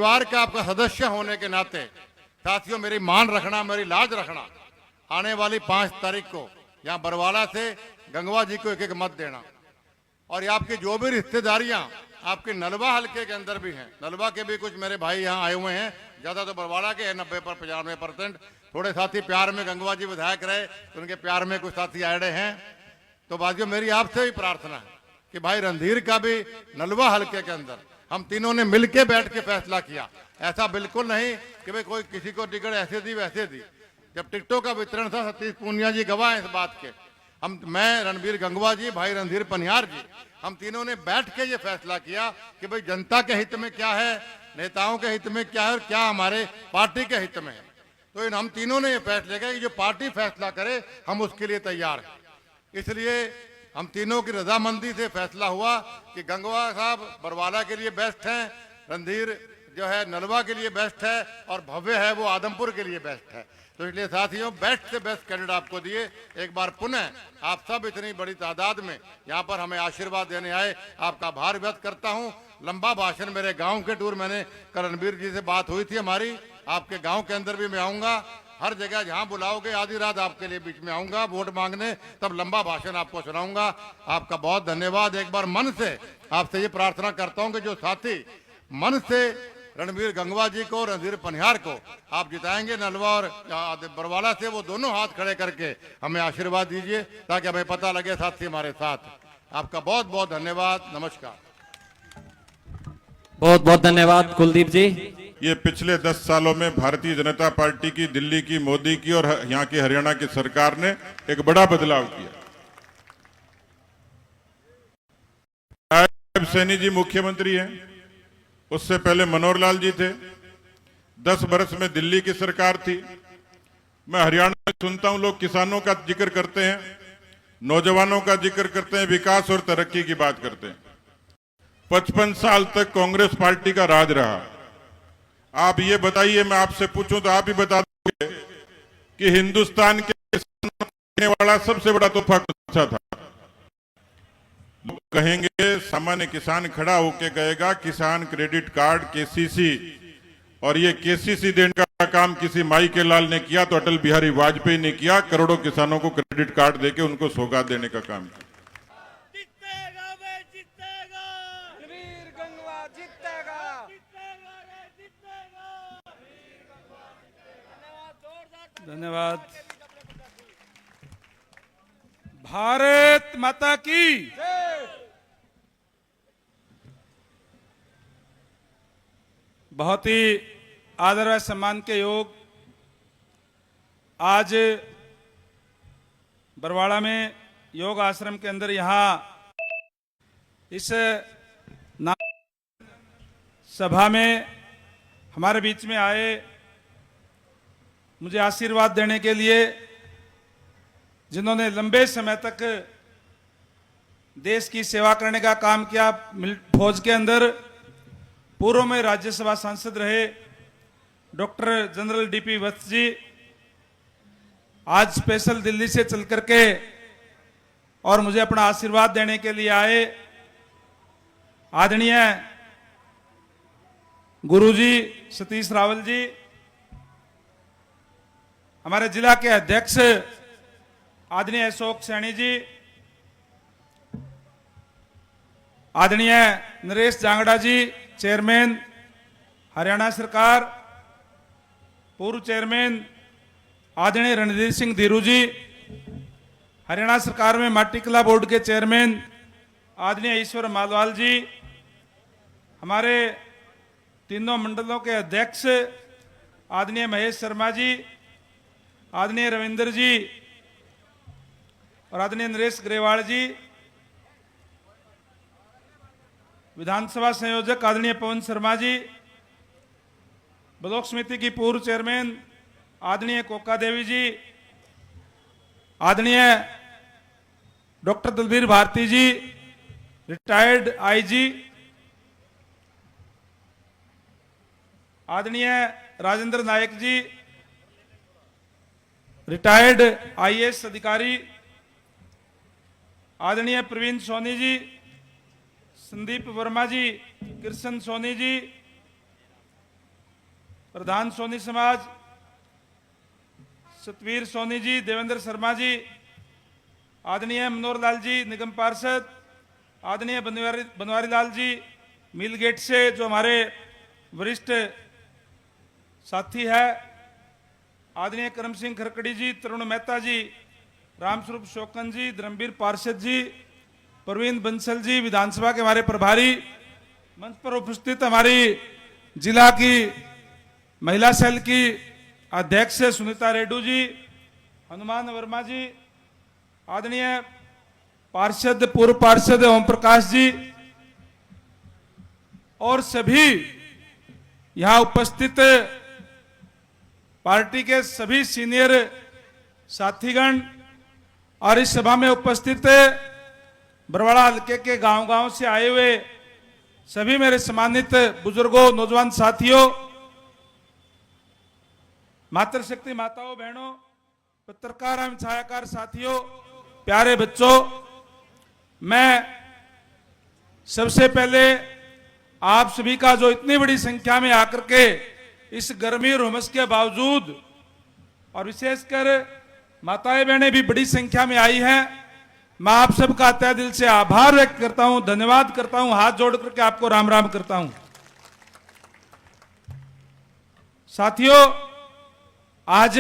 परिवार का आपका सदस्य होने के नाते साथियों, मेरी मान रखना, मेरी लाज रखना, आने वाली 5 तारीख को यहाँ बरवाला से गंगवा जी को एक एक मत देना। और ये आपकी जो भी रिश्तेदारियां आपके नलवा हल्के के अंदर भी हैं, नलवा के भी कुछ मेरे भाई यहाँ आए हुए हैं, ज़्यादा तो बरवाला के हैं, 90-95%। थोड़े साथी प्यार में गंगवा जी विधायक रहे तो उनके प्यार में कुछ साथी आए हैं। तो बाजियों, मेरी आपसे भी प्रार्थना है कि भाई रणधीर का भी नलवा हल्के के अंदर हम तीनों ने मिलके बैठ के फैसला किया। ऐसा बिल्कुल नहीं कि भाई कोई किसी को टिकट ऐसे दी वैसे दी। जब टिकटों का वितरण था, सतीश पूनिया जी गवाह हैं इस बात के, मैं रणबीर गंगवा जी, भाई रणधीर पनियार जी, हम तीनों ने बैठ के ये फैसला किया कि भाई जनता के हित में क्या है, नेताओं के हित में क्या है और क्या हमारे पार्टी के हित में है। तो इन हम तीनों ने ये फैसला किया कि जो पार्टी फैसला करे हम उसके लिए तैयार हैं। इसलिए हम तीनों की रजामंदी से फैसला हुआ कि गंगवा साहब बरवाला के लिए बेस्ट हैं, रणधीर जो है नलवा के लिए बेस्ट है और भव्य है वो आदमपुर के लिए बेस्ट है। तो इसलिए साथियों, बेस्ट से बेस्ट कैंडिडेट आपको दिए। एक बार पुनः आप सब इतनी बड़ी तादाद में यहाँ पर हमें आशीर्वाद देने आए, आपका आभार व्यक्त करता हूँ। लंबा भाषण, मेरे गांव के टूर, मैंने रणबीर जी से बात हुई थी हमारी, आपके गांव के अंदर भी मैं आऊँगा, हर जगह जहाँ बुलाओगे आधी रात आपके लिए बीच में आऊँगा वोट मांगने, तब लंबा भाषण आपको सुनाऊंगा। आपका बहुत धन्यवाद। एक बार मन से आपसे ये प्रार्थना करता हूँ कि जो साथी मन से रणबीर गंगवा जी को, रणधीर पनिहार को आप जिताएंगे नलवा और बरवाला से, वो दोनों हाथ खड़े करके हमें आशीर्वाद दीजिए ताकि हमें पता लगे साथी हमारे साथ। आपका बहुत बहुत धन्यवाद। नमस्कार। बहुत बहुत धन्यवाद कुलदीप जी। ये पिछले 10 सालों में भारतीय जनता पार्टी की, दिल्ली की मोदी की और यहाँ की हरियाणा की सरकार ने एक बड़ा बदलाव किया। नायब सैनी जी मुख्यमंत्री हैं, उससे पहले मनोहर लाल जी थे। 10 बरस में दिल्ली की सरकार थी। मैं हरियाणा में सुनता हूं लोग किसानों का जिक्र करते हैं, नौजवानों का जिक्र करते हैं, विकास और तरक्की की बात करते हैं। 55 साल तक कांग्रेस पार्टी का राज रहा। आप ये बताइए, मैं आपसे पूछूं तो आप ही बता दोगे कि हिंदुस्तान के किसानों को देने वाला सबसे बड़ा तोहफा कौन सा था? कहेंगे सामान्य किसान खड़ा होकर कहेगा किसान क्रेडिट कार्ड, केसीसी। और ये केसीसी देने का काम किसी माई के लाल ने किया तो अटल बिहारी वाजपेयी ने किया। करोड़ों किसानों को क्रेडिट कार्ड देके उनको सौगात देने का काम किया। धन्यवाद। भारत माता की। बहुत ही आदर व सम्मान के योग आज बरवाड़ा में योग आश्रम के अंदर यहाँ इस सभा में हमारे बीच में आए, मुझे आशीर्वाद देने के लिए, जिन्होंने लंबे समय तक देश की सेवा करने का काम किया, फौज के अंदर पूर्व में राज्यसभा सांसद रहे डॉक्टर जनरल डीपी वत्स जी, आज स्पेशल दिल्ली से चल करके और मुझे अपना आशीर्वाद देने के लिए आए आदरणीय गुरुजी सतीश रावल जी, हमारे जिला के अध्यक्ष आदरणीय अशोक सैनी जी, आदरणीय नरेश जांगड़ा जी, चेयरमैन हरियाणा सरकार, पूर्व चेयरमैन आदरणीय रणधीर सिंह धीरू जी, हरियाणा सरकार में माटी कला बोर्ड के चेयरमैन आदरणीय ईश्वर मालवाल जी, हमारे तीनों मंडलों के अध्यक्ष आदरणीय महेश शर्मा जी, आदरणीय रविंद्र जी और आदरणीय नरेश ग्रेवाल जी, विधानसभा संयोजक आदरणीय पवन शर्मा जी, ब्लॉक समिति की पूर्व चेयरमैन आदरणीय कोका देवी जी, आदरणीय डॉक्टर दलबीर भारती जी, रिटायर्ड आईजी, आदरणीय राजेंद्र नायक जी, रिटायर्ड आईएएस अधिकारी, आदरणीय प्रवीण सोनी जी, संदीप वर्मा जी, कृष्ण सोनी जी, प्रधान सोनी समाज सतवीर सोनी जी, देवेंद्र शर्मा जी, आदरणीय मनोहर लाल जी निगम पार्षद, आदरणीय बनवारी लाल जी मिल गेट से जो हमारे वरिष्ठ साथी है, आदरणीय करम सिंह खरकड़ी जी, तरुण मेहता जी, रामस्वरूप शोकन जी, धर्मवीर पार्षद जी, प्रवीण बंसल जी, विधानसभा के हमारे प्रभारी, मंच पर उपस्थित हमारी जिला की महिला सेल की अध्यक्ष सुनीता रेड्डू जी, हनुमान वर्मा जी, आदरणीय पार्षद पूर्व पार्षद ओम प्रकाश जी और सभी यहां उपस्थित पार्टी के सभी सीनियर साथीगण और इस सभा में उपस्थित बरवाड़ा हल्के के गांव-गांव से आए हुए सभी मेरे सम्मानित बुजुर्गों, नौजवान साथियों, मातृशक्ति माताओं, बहनों, पत्रकार एवं छायाकार साथियों, प्यारे बच्चों, मैं सबसे पहले आप सभी का जो इतनी बड़ी संख्या में आकर के इस गर्मी और उमस के बावजूद और विशेषकर माताएं बहनें भी बड़ी संख्या में आई हैं, मैं आप सबका तहे दिल से आभार व्यक्त करता हूं, धन्यवाद करता हूं, हाथ जोड़ करके आपको राम राम करता हूं। साथियों, आज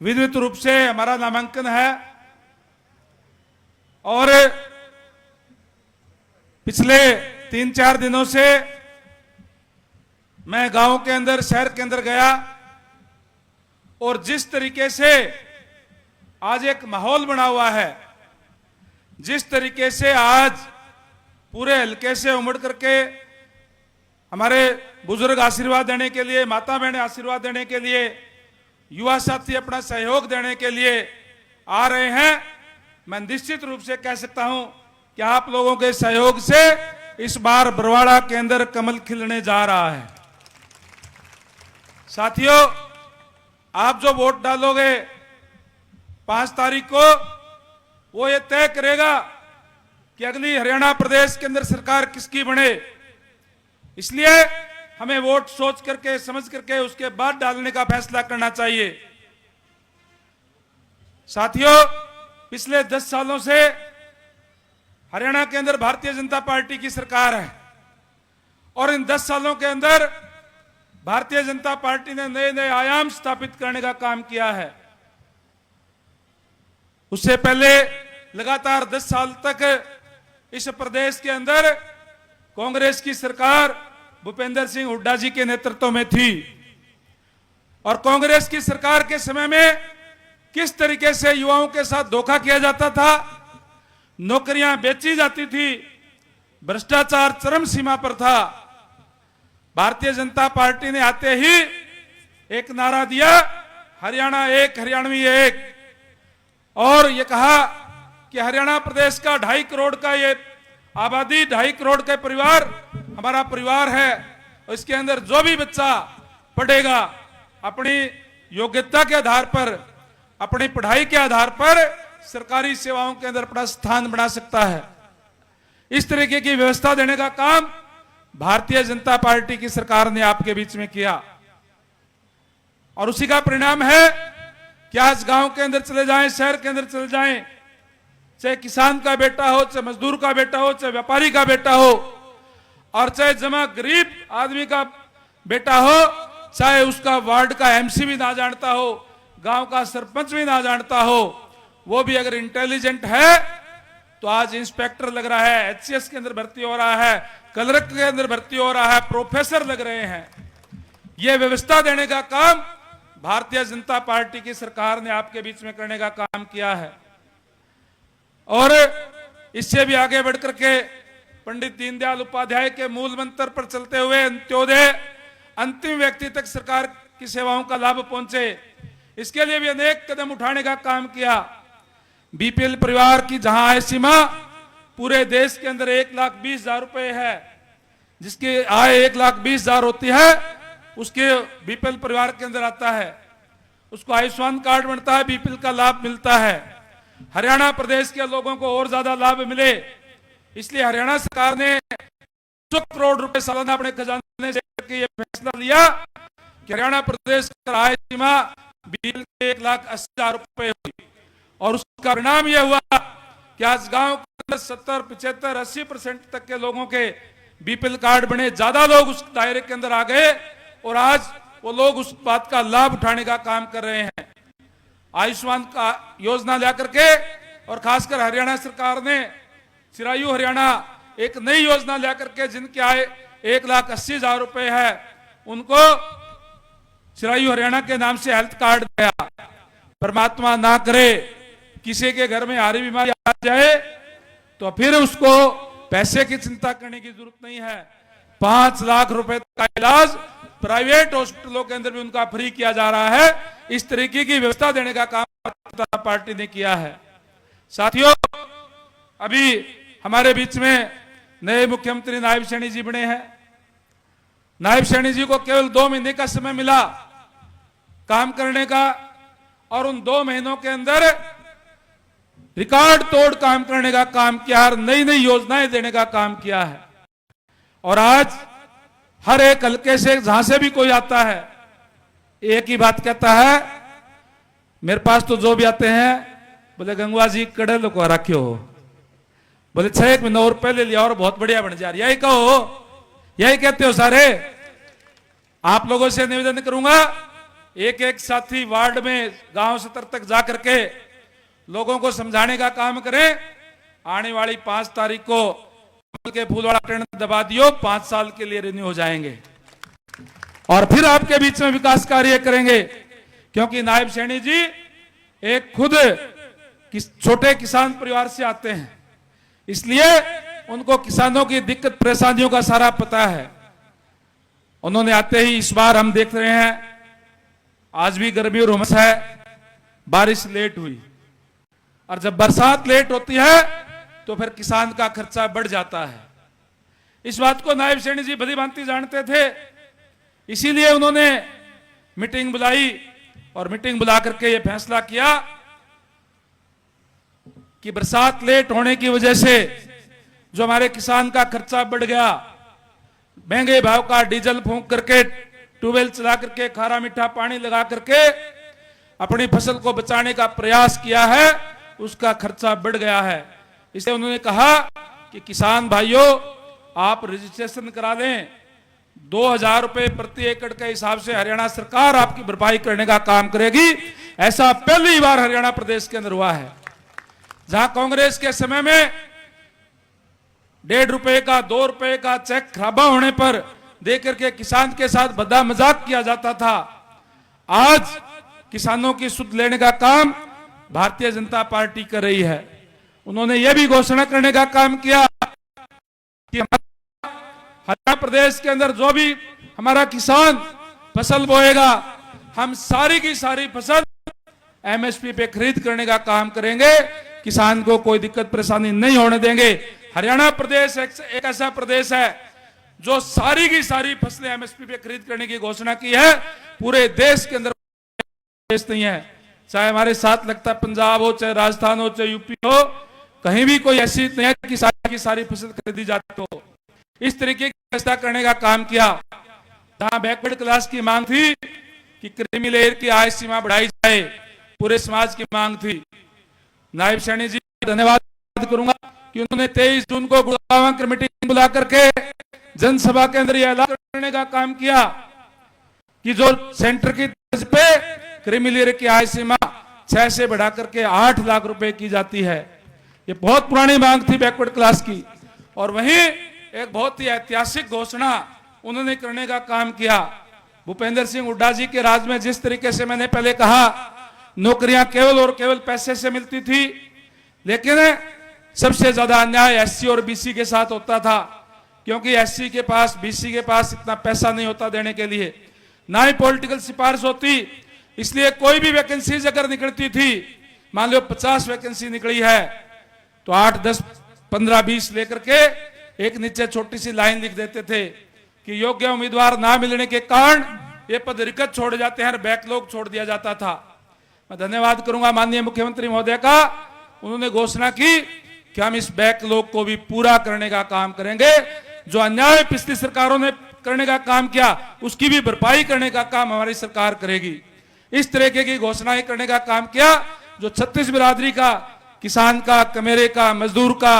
विधिवत रूप से हमारा नामांकन है और पिछले 3-4 दिनों से मैं गांव के अंदर, शहर के अंदर गया और जिस तरीके से आज एक माहौल बना हुआ है, जिस तरीके से आज पूरे हल्के से उमड़ करके हमारे बुजुर्ग आशीर्वाद देने के लिए, माता बहनें आशीर्वाद देने के लिए, युवा साथी अपना सहयोग देने के लिए आ रहे हैं, मैं निश्चित रूप से कह सकता हूं कि आप लोगों के सहयोग से इस बार बरवाड़ा के अंदर कमल खिलने जा रहा है। साथियों, आप जो वोट डालोगे 5 तारीख को, वो ये तय करेगा कि अगली हरियाणा प्रदेश के अंदर सरकार किसकी बने। इसलिए हमें वोट सोच करके, समझ करके उसके बाद डालने का फैसला करना चाहिए। साथियों, पिछले 10 सालों से हरियाणा के अंदर भारतीय जनता पार्टी की सरकार है और इन 10 सालों के अंदर भारतीय जनता पार्टी ने नए नए आयाम स्थापित करने का काम किया है। उससे पहले लगातार 10 साल तक इस प्रदेश के अंदर कांग्रेस की सरकार भूपेंद्र सिंह हुड्डा जी के नेतृत्व में थी और कांग्रेस की सरकार के समय में किस तरीके से युवाओं के साथ धोखा किया जाता था, नौकरियां बेची जाती थी, भ्रष्टाचार चरम सीमा पर था। भारतीय जनता पार्टी ने आते ही एक नारा दिया, हरियाणा एक, हरियाणवी एक, और ये कहा कि हरियाणा प्रदेश का 2.5 करोड़ का ये आबादी, 2.5 करोड़ के परिवार हमारा परिवार है और इसके अंदर जो भी बच्चा पढ़ेगा अपनी योग्यता के आधार पर, अपनी पढ़ाई के आधार पर सरकारी सेवाओं के अंदर अपना स्थान बना सकता है। इस तरीके की व्यवस्था देने का काम भारतीय जनता पार्टी की सरकार ने आपके बीच में किया और उसी का परिणाम है कि आज गांव के अंदर चले जाएं, शहर के अंदर चले जाएं, चाहे किसान का बेटा हो, चाहे मजदूर का बेटा हो, चाहे व्यापारी का बेटा हो और चाहे जमा गरीब आदमी का बेटा हो, चाहे उसका वार्ड का एमसी भी ना जानता हो, गांव का सरपंच भी ना जानता हो, वो भी अगर इंटेलिजेंट है तो आज इंस्पेक्टर लग रहा है, एचसीएस के अंदर भर्ती हो रहा है, क्लर्क के अंदर भर्ती हो रहा है, प्रोफेसर लग रहे हैं। यह व्यवस्था देने का काम भारतीय जनता पार्टी की सरकार ने आपके बीच में करने का काम किया है और इससे भी आगे बढ़कर के पंडित दीनदयाल उपाध्याय के मूल मंत्र पर चलते हुए अंत्योदय अंतिम व्यक्ति तक सरकार की सेवाओं का लाभ पहुंचे, इसके लिए भी अनेक कदम उठाने का काम किया। बीपीएल परिवार की जहां आय सीमा पूरे देश के अंदर 1,20,000 रुपए है, जिसकी आय 1,20,000 होती है उसके बीपीएल परिवार के अंदर आता है, उसको आयुष्मान कार्ड बनता है, बीपीएल का लाभ मिलता है। हरियाणा प्रदेश के लोगों को और ज्यादा लाभ मिले, इसलिए हरियाणा सरकार ने 100 करोड़ रुपए सालाना अपने खजाने से के ये फैसला लिया कि हरियाणा प्रदेश की आय सीमा बिल के 1,80,000 रुपए हुई और उसका परिणाम यह हुआ कि आज गांव के अंदर 70, 75, 80% तक के लोगों के बीपीएल कार्ड बने, ज्यादा लोग उस दायरे के अंदर आ गए और आज वो लोग उस बात का लाभ उठाने का काम कर रहे हैं। आयुष्मान का योजना लेकर के और खासकर हरियाणा सरकार ने चिरायु हरियाणा एक नई योजना लेकर के जिनकी आय 1,80,000 रुपए है उनको चिरायु हरियाणा के नाम से हेल्थ कार्ड दिया। परमात्मा ना करे किसी के घर में हारी बीमारी आ जाए तो फिर उसको पैसे की चिंता करने की जरूरत नहीं है। 5 लाख रुपए का इलाज प्राइवेट हॉस्पिटलों के अंदर भी उनका फ्री किया जा रहा है। इस तरीके की व्यवस्था देने का काम भारतीय जनता पार्टी ने किया है। साथियों, अभी हमारे बीच में नए मुख्यमंत्री नायब सैनी जी बने हैं। नायब सैनी जी को केवल 2 महीने का समय मिला काम करने का और उन 2 महीनों के अंदर रिकॉर्ड तोड़ काम करने का काम किया और नई नई योजनाएं देने का काम किया है। और आज हर एक हल्के से जहां से भी कोई आता है एक ही बात कहता है, मेरे पास तो जो भी आते हैं बोले गंगवा जी कड़े को रखियो हो, बोले 6 महीने और पहले लिया और बहुत बढ़िया बन जा रही, यही कहो, यही कहते हो सारे। आप लोगों से निवेदन करूंगा एक एक साथी वार्ड में गांव स्तर तक जाकर के लोगों को समझाने का काम करें। आने वाली 5 तारीख को कमल के फूल वाला ट्रेंड दबा दियो, 5 साल के लिए रिन्यू हो जाएंगे और फिर आपके बीच में विकास कार्य करेंगे। क्योंकि नायब सैनी जी एक खुद छोटे किसान परिवार से आते हैं, इसलिए उनको किसानों की दिक्कत परेशानियों का सारा पता है। उन्होंने आते ही इस बार हम देख रहे हैं आज भी गर्मी और उमस है, बारिश लेट हुई और जब बरसात लेट होती है तो फिर किसान का खर्चा बढ़ जाता है। इस बात को नायब सैनी जी भली भांति जानते थे, इसीलिए उन्होंने मीटिंग बुलाई और मीटिंग बुला करके यह फैसला किया कि बरसात लेट होने की वजह से जो हमारे किसान का खर्चा बढ़ गया, महंगे भाव का डीजल फूंक करके ट्यूबवेल चला करके खारा मीठा पानी लगा करके अपनी फसल को बचाने का प्रयास किया है, उसका खर्चा बढ़ गया है। इसलिए उन्होंने कहा कि किसान भाइयों आप रजिस्ट्रेशन करा लें, 2,000 रुपए प्रति एकड़ के हिसाब से हरियाणा सरकार आपकी भरपाई करने का काम करेगी। ऐसा पहली बार हरियाणा प्रदेश के अंदर हुआ है। जहां कांग्रेस के समय में 1.5 रुपए का 2 रुपए का चेक खराबा होने पर देकर के किसान के साथ बदा मजाक किया जाता था, आज किसानों की सुध लेने का काम भारतीय जनता पार्टी कर रही है। उन्होंने यह भी घोषणा करने का काम किया कि हरियाणा प्रदेश के अंदर जो भी हमारा किसान फसल बोएगा, हम सारी की सारी फसल एमएसपी पे खरीद करने का काम करेंगे, किसान को कोई दिक्कत परेशानी नहीं होने देंगे। हरियाणा प्रदेश एक ऐसा प्रदेश है जो सारी की सारी फसलें एमएसपी पे खरीद करने की घोषणा की है। पूरे देश के अंदर देश नहीं है, चाहे हमारे साथ लगता पंजाब हो, चाहे राजस्थान हो, चाहे यूपी हो, कहीं भी कोई ऐसी नहीं है कि सारी की सारी फसल खरीदी जाती हो। इस तरीके की व्यवस्था करने का काम किया। जहां बैकवर्ड क्लास की मांग थी कि क्रीमी लेयर की आय सीमा बढ़ाई जाए, पूरे समाज की मांग थी। नायब सैनी जी धन्यवाद करूंगा कि उन्होंने 23 जून को गुड़गांव की मीटिंग बुला करके जनसभा के अंदर यह ऐलान करने का काम किया कि जो सेंटर की तर्ज पे क्रीमी लेयर की आय सीमा 6 से बढ़ा करके 8 लाख रुपए की जाती है। ये बहुत पुरानी मांग थी बैकवर्ड क्लास की। और वहीं एक बहुत ही ऐतिहासिक घोषणा उन्होंने करने का काम किया। भूपेंद्र सिंह हुड्डा जी के राज में जिस तरीके से मैंने पहले कहा नौकरियां केवल और केवल पैसे से मिलती थी, लेकिन सबसे ज्यादा अन्याय एससी और बीसी के साथ होता था, क्योंकि एससी के पास बीसी के पास इतना पैसा नहीं होता देने के लिए, ना ही पॉलिटिकल सिफारिश होती। इसलिए कोई भी वैकेंसीज अगर निकलती थी, मान लो 50 वैकेंसी निकली है तो 8, 10, 15, 20 लेकर के एक नीचे छोटी सी लाइन लिख देते थे कि योग्य उम्मीदवार ना मिलने के कारण ये पद रिक्त छोड़ जाते हैं, बैकलॉग छोड़ दिया जाता था। मैं धन्यवाद करूंगा माननीय मुख्यमंत्री महोदय का, उन्होंने घोषणा की कि हम इस बैकलॉग को भी पूरा करने का काम करेंगे। जो अन्याय पिछली सरकारों ने करने का काम किया, उसकी भी भरपाई करने का काम हमारी सरकार करेगी। इस तरीके की घोषणाएं करने का काम किया जो छत्तीस बिरादरी का, किसान का, कमेरे का, मजदूर का,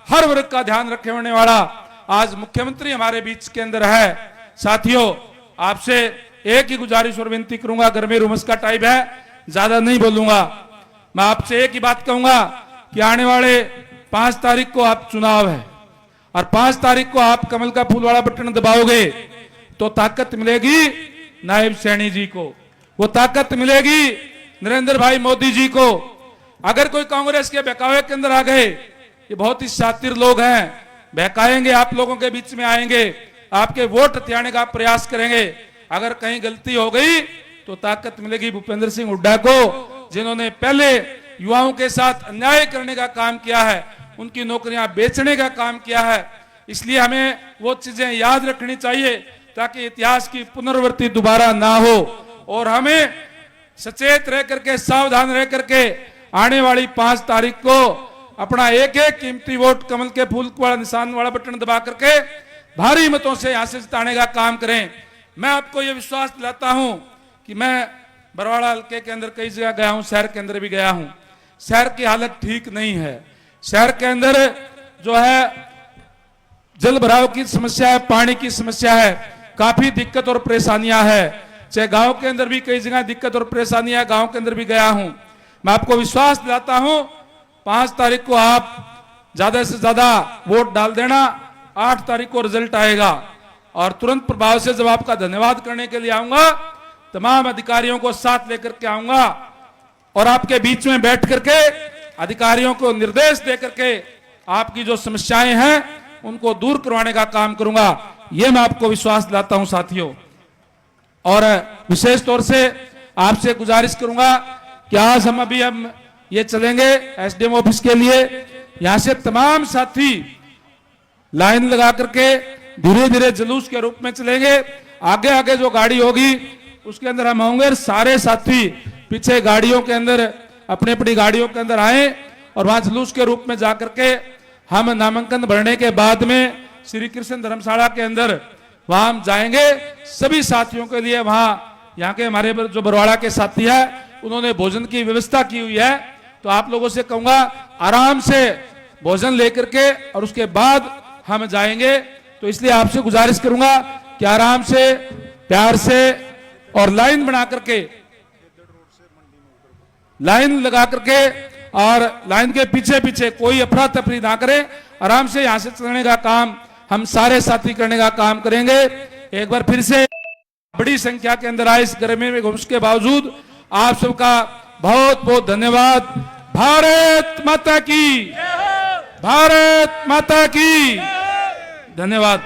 हर वर्ग का ध्यान रखे होने वाला आज मुख्यमंत्री हमारे बीच के अंदर है। साथियों, आपसे एक ही गुजारिश और विनती करूंगा, घर में रुमस का टाइम है, ज्यादा नहीं बोलूंगा। मैं आपसे एक ही बात कहूंगा कि आने वाले 5 तारीख को आप चुनाव है और 5 तारीख को आप कमल का फूल वाला बटन दबाओगे तो ताकत मिलेगी नायब सैनी जी को, वो ताकत मिलेगी नरेंद्र भाई मोदी जी को। अगर कोई कांग्रेस के बहकावे के अंदर आ गए, ये बहुत ही शातिर लोग हैं, बहकाएंगे, आप लोगों के बीच में आएंगे, आपके वोट हथियाने का प्रयास करेंगे। अगर कहीं गलती हो गई तो ताकत मिलेगी भूपेंद्र सिंह हुड्डा को, जिन्होंने पहले युवाओं के साथ अन्याय करने का काम किया है, उनकी नौकरियां बेचने का काम किया है। इसलिए हमें वो चीजें याद रखनी चाहिए ताकि इतिहास की पुनरावृत्ति दोबारा ना हो, और हमें सचेत रह करके, सावधान रह करके आने वाली 5 तारीख को अपना एक एक कीमती वोट कमल के फूल वाला निशान वाला बटन दबा करके भारी मतों से यहां से जिताने का काम करें। मैं आपको यह विश्वास दिलाता हूं कि मैं बरवाड़ा हल्के के अंदर कई जगह गया हूं, शहर के अंदर भी गया हूं। शहर की हालत ठीक नहीं है। शहर के अंदर जो है जल भराव की समस्या है, पानी की समस्या है, काफी दिक्कत और परेशानियां है। चाहे गांव के अंदर भी कई जगह दिक्कत और परेशानियां है, गांव के अंदर भी गया हूं। मैं आपको विश्वास दिलाता हूं 5 तारीख को आप ज्यादा से ज्यादा वोट डाल देना, 8 तारीख को रिजल्ट आएगा और तुरंत प्रभाव से जब आपका धन्यवाद करने के लिए आऊंगा, तमाम अधिकारियों को साथ लेकर के आऊंगा और आपके बीच में बैठ करके अधिकारियों को निर्देश दे करके आपकी जो समस्याएं हैं उनको दूर करवाने का काम करूंगा। यह मैं आपको विश्वास दिलाता हूं साथियों। और विशेष तौर से आपसे गुजारिश करूंगा कि आज हम ये चलेंगे एसडीएम ऑफिस के लिए। यहां से तमाम साथी लाइन लगा करके धीरे धीरे जुलूस के रूप में चलेंगे। आगे आगे जो गाड़ी होगी उसके अंदर हम होंगे, सारे साथी पीछे गाड़ियों के अंदर अपनी अपनी गाड़ियों के अंदर आए और वहां जुलूस के रूप में जाकर के हम नामांकन भरने के बाद में श्री कृष्ण धर्मशाला के अंदर वहां हम जाएंगे। सभी साथियों के लिए वहां यहाँ के हमारे जो बरवाड़ा के साथी है उन्होंने भोजन की व्यवस्था की हुई है, तो आप लोगों से कहूंगा आराम से भोजन लेकर के और उसके बाद हम जाएंगे। तो इसलिए आपसे गुजारिश करूंगा कि आराम से, प्यार से और लाइन बना करके, लाइन लगा करके और लाइन के पीछे पीछे कोई अफरा तफरी ना करे, आराम से यहां से चलने का काम हम सारे साथी करने का काम करेंगे। एक बार फिर से बड़ी संख्या के अंदर आए इस गर्मी में घुस के बावजूद आप सबका बहुत बहुत धन्यवाद। भारत माता की, भारत माता की धन्यवाद।